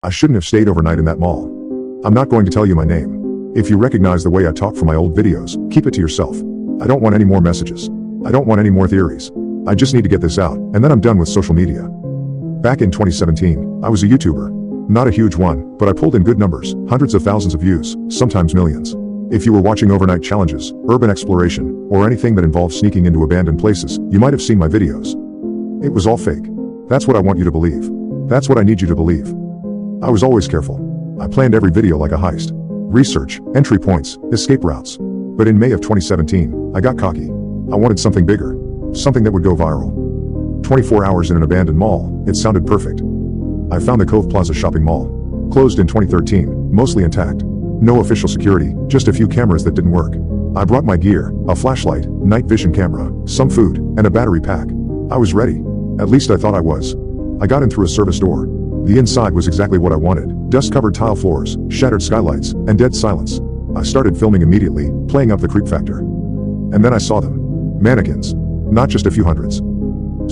I shouldn't have stayed overnight in that mall. I'm not going to tell you my name. If you recognize the way I talk from my old videos, keep it to yourself. I don't want any more messages. I don't want any more theories. I just need to get this out, and then I'm done with social media. Back in 2017, I was a YouTuber. Not a huge one, but I pulled in good numbers, hundreds of thousands of views, sometimes millions. If you were watching overnight challenges, urban exploration, or anything that involved sneaking into abandoned places, you might have seen my videos. It was all fake. That's what I want you to believe. That's what I need you to believe. I was always careful. I planned every video like a heist. Research, entry points, escape routes. But in May of 2017, I got cocky. I wanted something bigger. Something that would go viral. 24 hours in an abandoned mall, it sounded perfect. I found the Cove Plaza shopping mall. Closed in 2013, mostly intact. No official security, just a few cameras that didn't work. I brought my gear, a flashlight, night vision camera, some food, and a battery pack. I was ready. At least I thought I was. I got in through a service door. The inside was exactly what I wanted. Dust-covered tile floors, shattered skylights, and dead silence. I started filming immediately, playing up the creep factor. And then I saw them. Mannequins. Not just a few hundreds.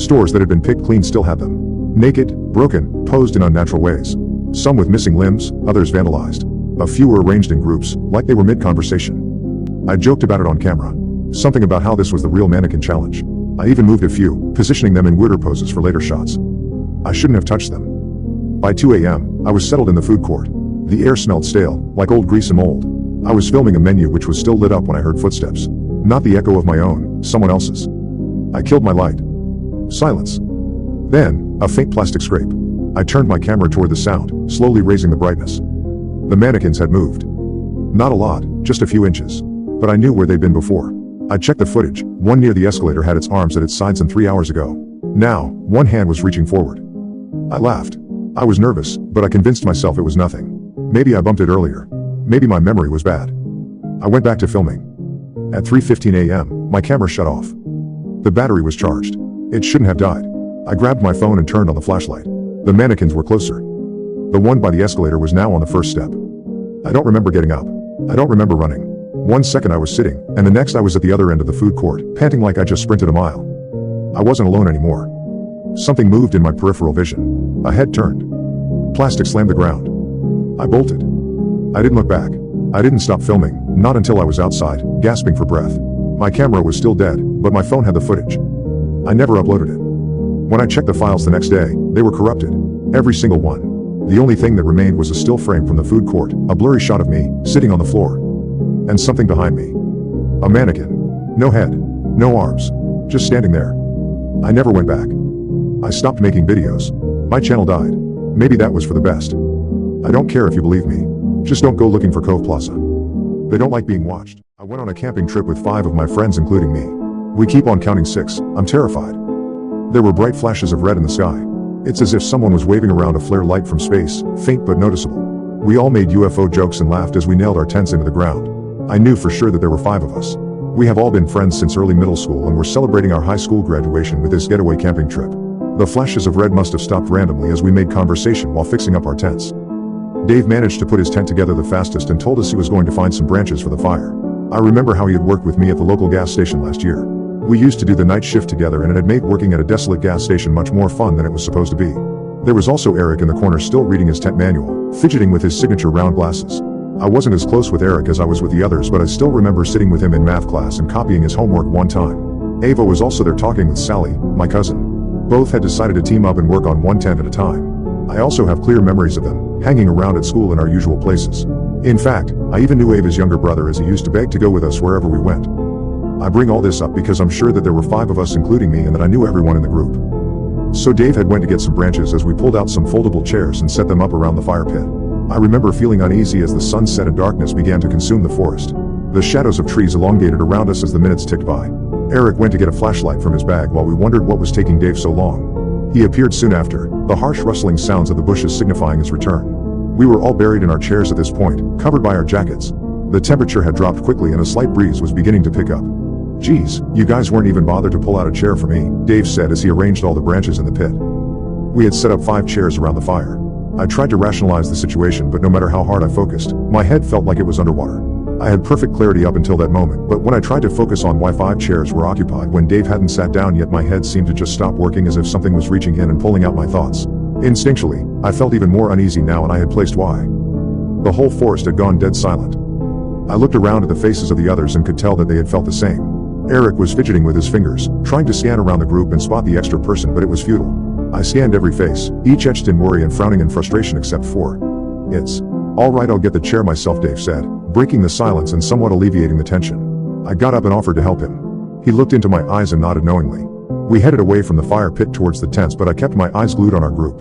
Stores that had been picked clean still had them. Naked, broken, posed in unnatural ways. Some with missing limbs, others vandalized. A few were arranged in groups, like they were mid-conversation. I joked about it on camera. Something about how this was the real mannequin challenge. I even moved a few, positioning them in weirder poses for later shots. I shouldn't have touched them. By 2 a.m., I was settled in the food court. The air smelled stale, like old grease and mold. I was filming a menu which was still lit up when I heard footsteps. Not the echo of my own, someone else's. I killed my light. Silence. Then, a faint plastic scrape. I turned my camera toward the sound, slowly raising the brightness. The mannequins had moved. Not a lot, just a few inches. But I knew where they'd been before. I checked the footage. One near the escalator had its arms at its sides, and 3 hours ago. Now, one hand was reaching forward. I laughed. I was nervous, but I convinced myself it was nothing. Maybe I bumped it earlier. Maybe my memory was bad. I went back to filming. At 3:15 a.m., my camera shut off. The battery was charged. It shouldn't have died. I grabbed my phone and turned on the flashlight. The mannequins were closer. The one by the escalator was now on the first step. I don't remember getting up. I don't remember running. 1 second I was sitting, and the next I was at the other end of the food court, panting like I just sprinted a mile. I wasn't alone anymore. Something moved in my peripheral vision. A head turned. Plastic slammed the ground. I bolted. I didn't look back. I didn't stop filming, not until I was outside, gasping for breath. My camera was still dead, but my phone had the footage. I never uploaded it. When I checked the files the next day, they were corrupted. Every single one. The only thing that remained was a still frame from the food court, a blurry shot of me, sitting on the floor. And something behind me. A mannequin. No head. No arms. Just standing there. I never went back. I stopped making videos. My channel died. Maybe that was for the best. I don't care if you believe me. Just don't go looking for Cove Plaza. They don't like being watched. I went on a camping trip with 5 of my friends, including me. We keep on counting 6. I'm terrified. There were bright flashes of red in the sky. It's as if someone was waving around a flare light from space, faint but noticeable. We all made UFO jokes and laughed as we nailed our tents into the ground. I knew for sure that there were 5 of us. We have all been friends since early middle school, and we're celebrating our high school graduation with this getaway camping trip. The flashes of red must have stopped randomly as we made conversation while fixing up our tents. Dave managed to put his tent together the fastest and told us he was going to find some branches for the fire. I remember how he had worked with me at the local gas station last year. We used to do the night shift together, and it had made working at a desolate gas station much more fun than it was supposed to be. There was also Eric in the corner, still reading his tent manual, fidgeting with his signature round glasses. I wasn't as close with Eric as I was with the others, but I still remember sitting with him in math class and copying his homework one time. Ava was also there talking with Sally, my cousin. Both had decided to team up and work on one tent at a time. I also have clear memories of them, hanging around at school in our usual places. In fact, I even knew Ava's younger brother, as he used to beg to go with us wherever we went. I bring all this up because I'm sure that there were 5 of us, including me, and that I knew everyone in the group. So Dave had went to get some branches as we pulled out some foldable chairs and set them up around the fire pit. I remember feeling uneasy as the sun set and darkness began to consume the forest. The shadows of trees elongated around us as the minutes ticked by. Eric went to get a flashlight from his bag while we wondered what was taking Dave so long. He appeared soon after, the harsh rustling sounds of the bushes signifying his return. We were all buried in our chairs at this point, covered by our jackets. The temperature had dropped quickly and a slight breeze was beginning to pick up. "Geez, you guys weren't even bothered to pull out a chair for me," Dave said as he arranged all the branches in the pit. We had set up 5 chairs around the fire. I tried to rationalize the situation, but no matter how hard I focused, my head felt like it was underwater. I had perfect clarity up until that moment, but when I tried to focus on why 5 chairs were occupied when Dave hadn't sat down yet, my head seemed to just stop working, as if something was reaching in and pulling out my thoughts. Instinctually, I felt even more uneasy now, and I had placed Y. The whole forest had gone dead silent. I looked around at the faces of the others and could tell that they had felt the same. Eric was fidgeting with his fingers, trying to scan around the group and spot the extra person, but it was futile. I scanned every face, each etched in worry and frowning in frustration except for it's. All right, I'll get the chair myself, Dave said, breaking the silence and somewhat alleviating the tension. I got up and offered to help him. He looked into my eyes and nodded knowingly. We headed away from the fire pit towards the tents, but I kept my eyes glued on our group.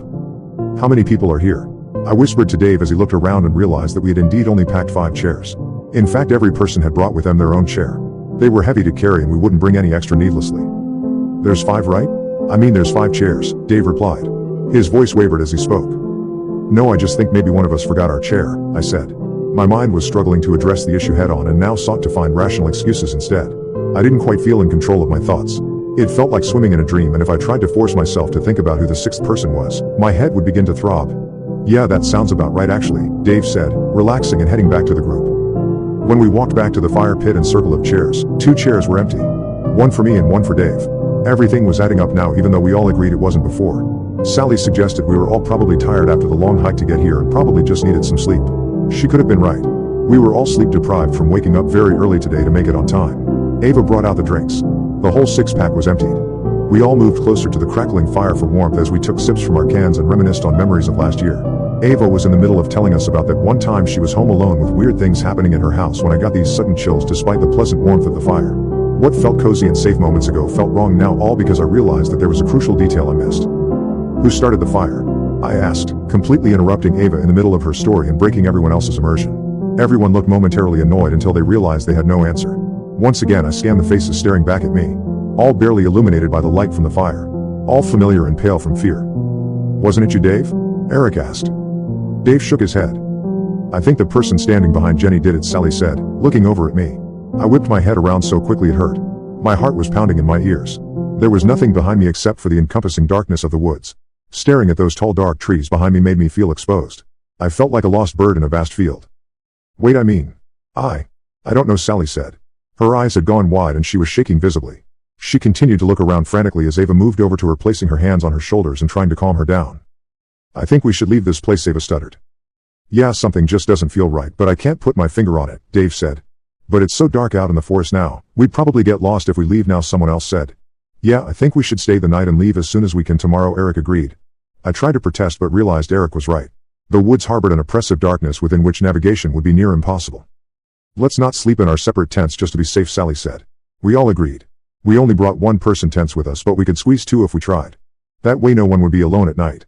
How many people are here? I whispered to Dave as he looked around and realized that we had indeed only packed 5 chairs. In fact, every person had brought with them their own chair. They were heavy to carry and we wouldn't bring any extra needlessly. There's 5, right? I mean, there's 5 chairs, Dave replied. His voice wavered as he spoke. No, I just think maybe one of us forgot our chair, I said. My mind was struggling to address the issue head on and now sought to find rational excuses instead. I didn't quite feel in control of my thoughts. It felt like swimming in a dream, and if I tried to force myself to think about who the 6th person was, my head would begin to throb. Yeah, that sounds about right actually, Dave said, relaxing and heading back to the group. When we walked back to the fire pit and circle of chairs, 2 chairs were empty. 1 for me and 1 for Dave. Everything was adding up now, even though we all agreed it wasn't before. Sally suggested we were all probably tired after the long hike to get here and probably just needed some sleep. She could have been right. We were all sleep deprived from waking up very early today to make it on time. Ava brought out the drinks. The whole 6-pack was emptied. We all moved closer to the crackling fire for warmth as we took sips from our cans and reminisced on memories of last year. Ava was in the middle of telling us about that one time she was home alone with weird things happening in her house when I got these sudden chills despite the pleasant warmth of the fire. What felt cozy and safe moments ago felt wrong now, all because I realized that there was a crucial detail I missed. Who started the fire? I asked, completely interrupting Ava in the middle of her story and breaking everyone else's immersion. Everyone looked momentarily annoyed until they realized they had no answer. Once again I scanned the faces staring back at me. All barely illuminated by the light from the fire. All familiar and pale from fear. Wasn't it you, Dave? Eric asked. Dave shook his head. I think the person standing behind Jenny did it, Sally said, looking over at me. I whipped my head around so quickly it hurt. My heart was pounding in my ears. There was nothing behind me except for the encompassing darkness of the woods. Staring at those tall dark trees behind me made me feel exposed. I felt like a lost bird in a vast field. Wait, I don't know, Sally said. Her eyes had gone wide and she was shaking visibly. She continued to look around frantically as Ava moved over to her, placing her hands on her shoulders and trying to calm her down. I think we should leave this place, Ava stuttered. Yeah, something just doesn't feel right, but I can't put my finger on it, Dave said. But it's so dark out in the forest now, we'd probably get lost if we leave now, someone else said. Yeah, I think we should stay the night and leave as soon as we can tomorrow, Eric agreed. I tried to protest but realized Eric was right. The woods harbored an oppressive darkness within which navigation would be near impossible. Let's not sleep in our separate tents just to be safe, Sally said. We all agreed. We only brought 1-person tents with us, but we could squeeze 2 if we tried. That way no one would be alone at night.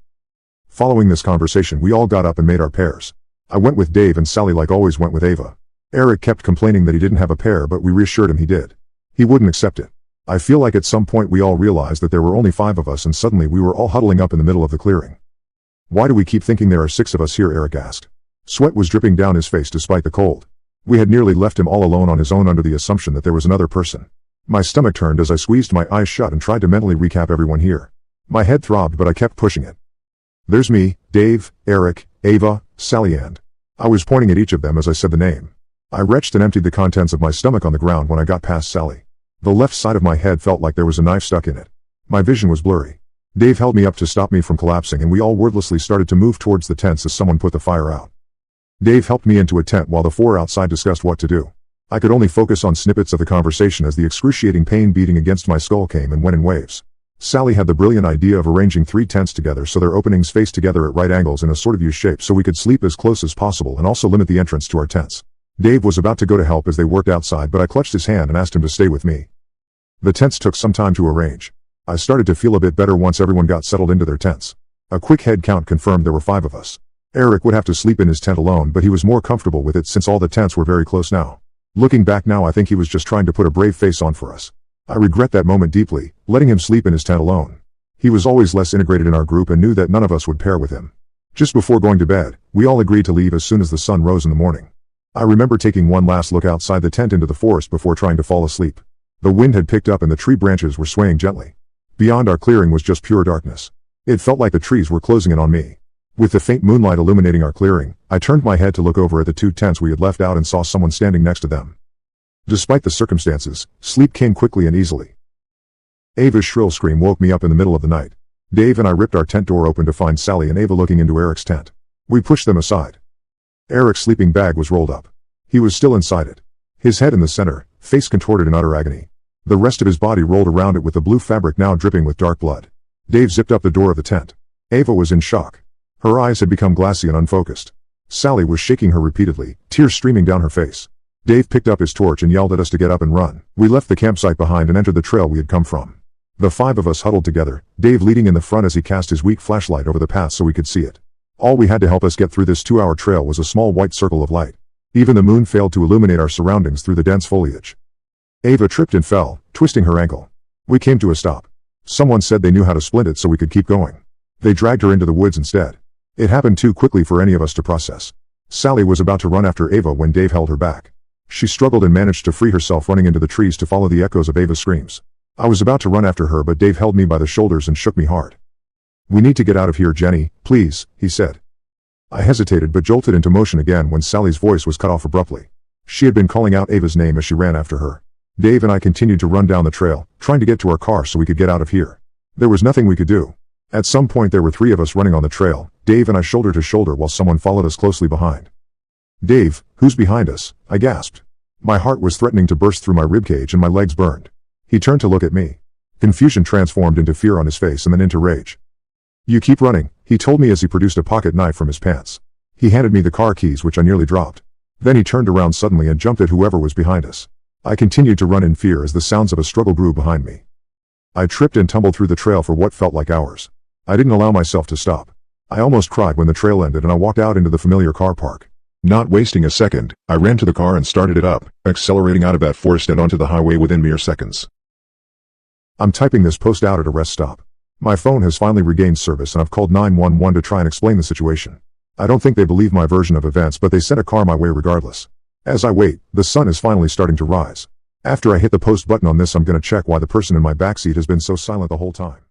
Following this conversation we all got up and made our pairs. I went with Dave and Sally like always went with Ava. Eric kept complaining that he didn't have a pair, but we reassured him he did. He wouldn't accept it. I feel like at some point we all realized that there were only 5 of us and suddenly we were all huddling up in the middle of the clearing. Why do we keep thinking there are 6 of us here, Eric asked. Sweat was dripping down his face despite the cold. We had nearly left him all alone on his own under the assumption that there was another person. My stomach turned as I squeezed my eyes shut and tried to mentally recap everyone here. My head throbbed but I kept pushing it. There's me, Dave, Eric, Ava, Sally and... I was pointing at each of them as I said the name. I retched and emptied the contents of my stomach on the ground when I got past Sally. The left side of my head felt like there was a knife stuck in it. My vision was blurry. Dave held me up to stop me from collapsing and we all wordlessly started to move towards the tents as someone put the fire out. Dave helped me into a tent while the 4 outside discussed what to do. I could only focus on snippets of the conversation as the excruciating pain beating against my skull came and went in waves. Sally had the brilliant idea of arranging 3 tents together so their openings faced together at right angles in a sort of U shape so we could sleep as close as possible and also limit the entrance to our tents. Dave was about to go to help as they worked outside, but I clutched his hand and asked him to stay with me. The tents took some time to arrange. I started to feel a bit better once everyone got settled into their tents. A quick head count confirmed there were 5 of us. Eric would have to sleep in his tent alone, but he was more comfortable with it since all the tents were very close now. Looking back now, I think he was just trying to put a brave face on for us. I regret that moment deeply, letting him sleep in his tent alone. He was always less integrated in our group and knew that none of us would pair with him. Just before going to bed, we all agreed to leave as soon as the sun rose in the morning. I remember taking one last look outside the tent into the forest before trying to fall asleep. The wind had picked up and the tree branches were swaying gently. Beyond our clearing was just pure darkness. It felt like the trees were closing in on me. With the faint moonlight illuminating our clearing, I turned my head to look over at the 2 tents we had left out and saw someone standing next to them. Despite the circumstances, sleep came quickly and easily. Ava's shrill scream woke me up in the middle of the night. Dave and I ripped our tent door open to find Sally and Ava looking into Eric's tent. We pushed them aside. Eric's sleeping bag was rolled up. He was still inside it. His head in the center, face contorted in utter agony. The rest of his body rolled around it with the blue fabric now dripping with dark blood. Dave zipped up the door of the tent. Ava was in shock. Her eyes had become glassy and unfocused. Sally was shaking her repeatedly, tears streaming down her face. Dave picked up his torch and yelled at us to get up and run. We left the campsite behind and entered the trail we had come from. The 5 of us huddled together, Dave leading in the front as he cast his weak flashlight over the path so we could see it. All we had to help us get through this 2-hour trail was a small white circle of light. Even the moon failed to illuminate our surroundings through the dense foliage. Ava tripped and fell, twisting her ankle. We came to a stop. Someone said they knew how to splint it so we could keep going. They dragged her into the woods instead. It happened too quickly for any of us to process. Sally was about to run after Ava when Dave held her back. She struggled and managed to free herself, running into the trees to follow the echoes of Ava's screams. I was about to run after her, but Dave held me by the shoulders and shook me hard. "We need to get out of here, Jenny, please," he said. I hesitated but jolted into motion again when Sally's voice was cut off abruptly. She had been calling out Ava's name as she ran after her. Dave and I continued to run down the trail, trying to get to our car so we could get out of here. There was nothing we could do. At some point there were 3 of us running on the trail, Dave and I shoulder to shoulder, while someone followed us closely behind. "Dave, who's behind us?" I gasped. My heart was threatening to burst through my ribcage and my legs burned. He turned to look at me. Confusion transformed into fear on his face and then into rage. "You keep running," he told me as he produced a pocket knife from his pants. He handed me the car keys, which I nearly dropped. Then he turned around suddenly and jumped at whoever was behind us. I continued to run in fear as the sounds of a struggle grew behind me. I tripped and tumbled through the trail for what felt like hours. I didn't allow myself to stop. I almost cried when the trail ended and I walked out into the familiar car park. Not wasting a second, I ran to the car and started it up, accelerating out of that forest and onto the highway within mere seconds. I'm typing this post out at a rest stop. My phone has finally regained service and I've called 911 to try and explain the situation. I don't think they believe my version of events, but they sent a car my way regardless. As I wait, the sun is finally starting to rise. After I hit the post button on this, I'm gonna check why the person in my backseat has been so silent the whole time.